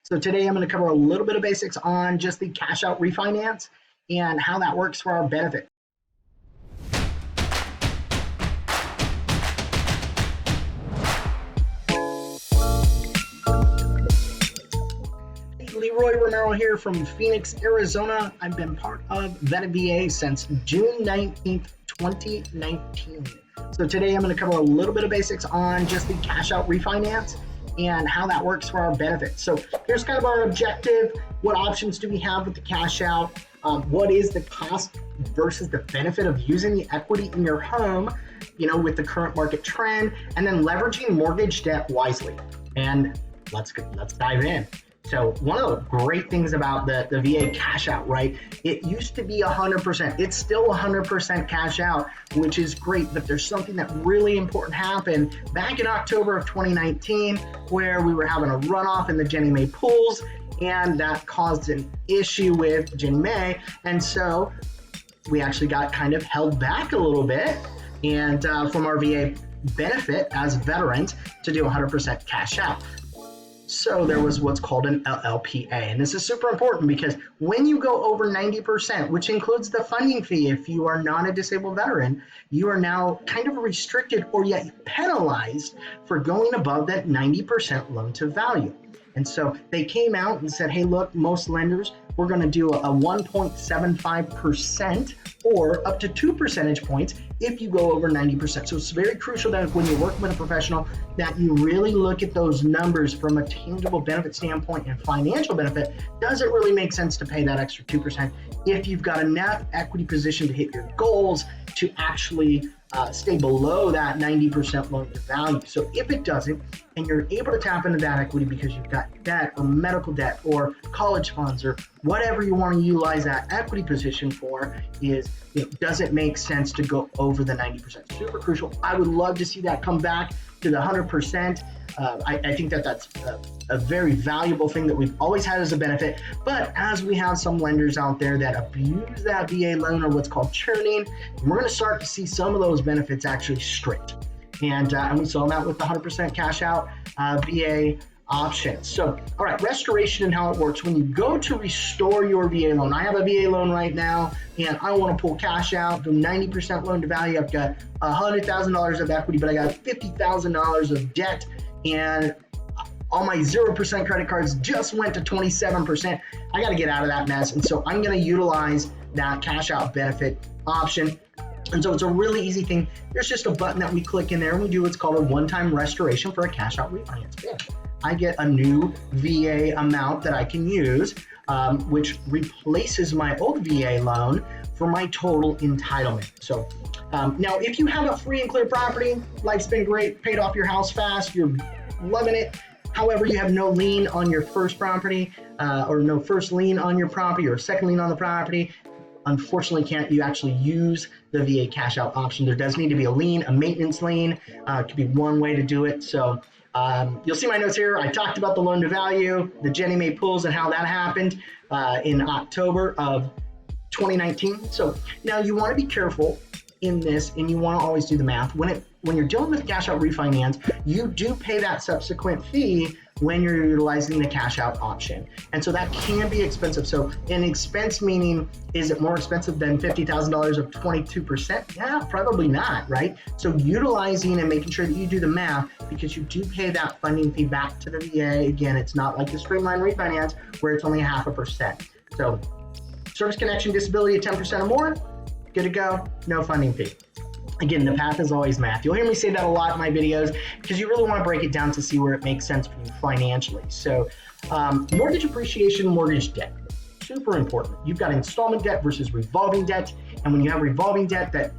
So today I'm going to cover a little bit of basics on just the cash out refinance and how that works for our benefit. Leroy Romero here from Phoenix, Arizona. I've been part of VA since June 19th, 2019. So today I'm going to cover a little bit of basics on just the cash out refinance and how that works for our benefit. So here's kind of our objective. What options do we have with the cash out? What is the cost versus the benefit of using the equity in your home, with the current market trend, and then leveraging mortgage debt wisely. And let's dive in. So one of the great things about the VA cash out, right? It used to be 100%. It's still 100% cash out, which is great. But there's something that really important happened back in October of 2019, where we were having a runoff in the Ginnie Mae pools, and that caused an issue with Ginnie Mae. And so we actually got kind of held back a little bit, and from our VA benefit as veterans to do 100% cash out. So there was what's called an LLPA, and this is super important because when you go over 90%, which includes the funding fee, if you are not a disabled veteran, you are now kind of restricted or yet penalized for going above that 90% loan to value. And so they came out and said, hey, look, most lenders, we're going to do a 1.75% or up to 2 percentage points if you go over 90%. So it's very crucial that when you're working with a professional, that you really look at those numbers from a tangible benefit standpoint and financial benefit. Does it really make sense to pay that extra 2% if you've got enough equity position to hit your goals to actually stay below that 90% loan to value? So if it doesn't, and you're able to tap into that equity because you've got debt or medical debt or college funds or whatever you want to utilize that equity position for, does it make sense to go over the 90%? Super crucial. I would love to see that come back to the 100%. I think that's a very valuable thing that we've always had as a benefit. But as we have some lenders out there that abuse that VA loan or what's called churning, we're going to start to see some of those benefits actually stripped. And we saw that with the 100% cash out VA options. So, all right, restoration and how it works. When you go to restore your VA loan, I have a VA loan right now, and I want to pull cash out, do 90% loan to value. I've got $100,000 of equity, but I got $50,000 of debt, and all my 0% credit cards just went to 27%. I got to get out of that mess. And so I'm going to utilize that cash out benefit option. And so it's a really easy thing. There's just a button that we click in there, and we do what's called a one-time restoration for a cash out refinance. I get a new VA amount that I can use, which replaces my old VA loan for my total entitlement. So now if you have a free and clear property, life's been great, paid off your house fast, you're loving it. However, you have no lien on your first property or no first lien on your property or second lien on the property, unfortunately, can't you actually use the VA cash out option? There does need to be a lien, a maintenance lien. It could be one way to do it. So you'll see my notes here. I talked about the loan to value, the Ginnie Mae pools, and how that happened in October of 2019. So now you want to be careful in this, and you want to always do the math. When you're dealing with cash out refinance, you do pay that subsequent fee when you're utilizing the cash out option. And so that can be expensive. So an expense meaning, is it more expensive than $50,000 of 22%? Yeah, probably not, right? So utilizing and making sure that you do the math, because you do pay that funding fee back to the VA. Again, it's not like the streamline refinance where it's only 0.5%. So service connection disability at 10% or more, good to go, no funding fee. Again, the path is always math. You'll hear me say that a lot in my videos because you really want to break it down to see where it makes sense for you financially. So mortgage appreciation, mortgage debt, super important. You've got installment debt versus revolving debt. And when you have revolving debt that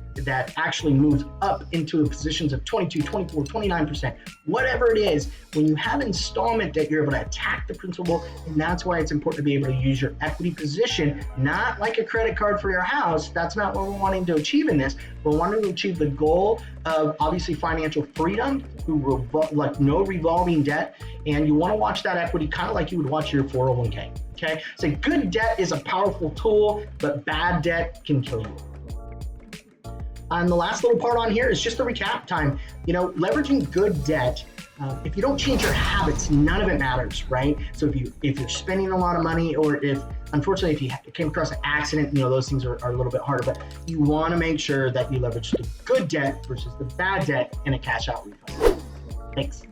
actually moves up into positions of 22, 24, 29%, whatever it is, when you have installment debt, you're able to attack the principal. And that's why it's important to be able to use your equity position, not like a credit card for your house. That's not what we're wanting to achieve in this. We're wanting to achieve the goal of obviously financial freedom, like no revolving debt. And you want to watch that equity kind of like you would watch your 401k. Okay, so good debt is a powerful tool, but bad debt can kill you. And the last little part on here is just the recap time. Leveraging good debt If you don't change your habits, none of it matters, right? So if you're spending a lot of money, or if unfortunately if you came across an accident, those things are a little bit harder. But you want to make sure that you leverage the good debt versus the bad debt in a cash out refi. Thanks.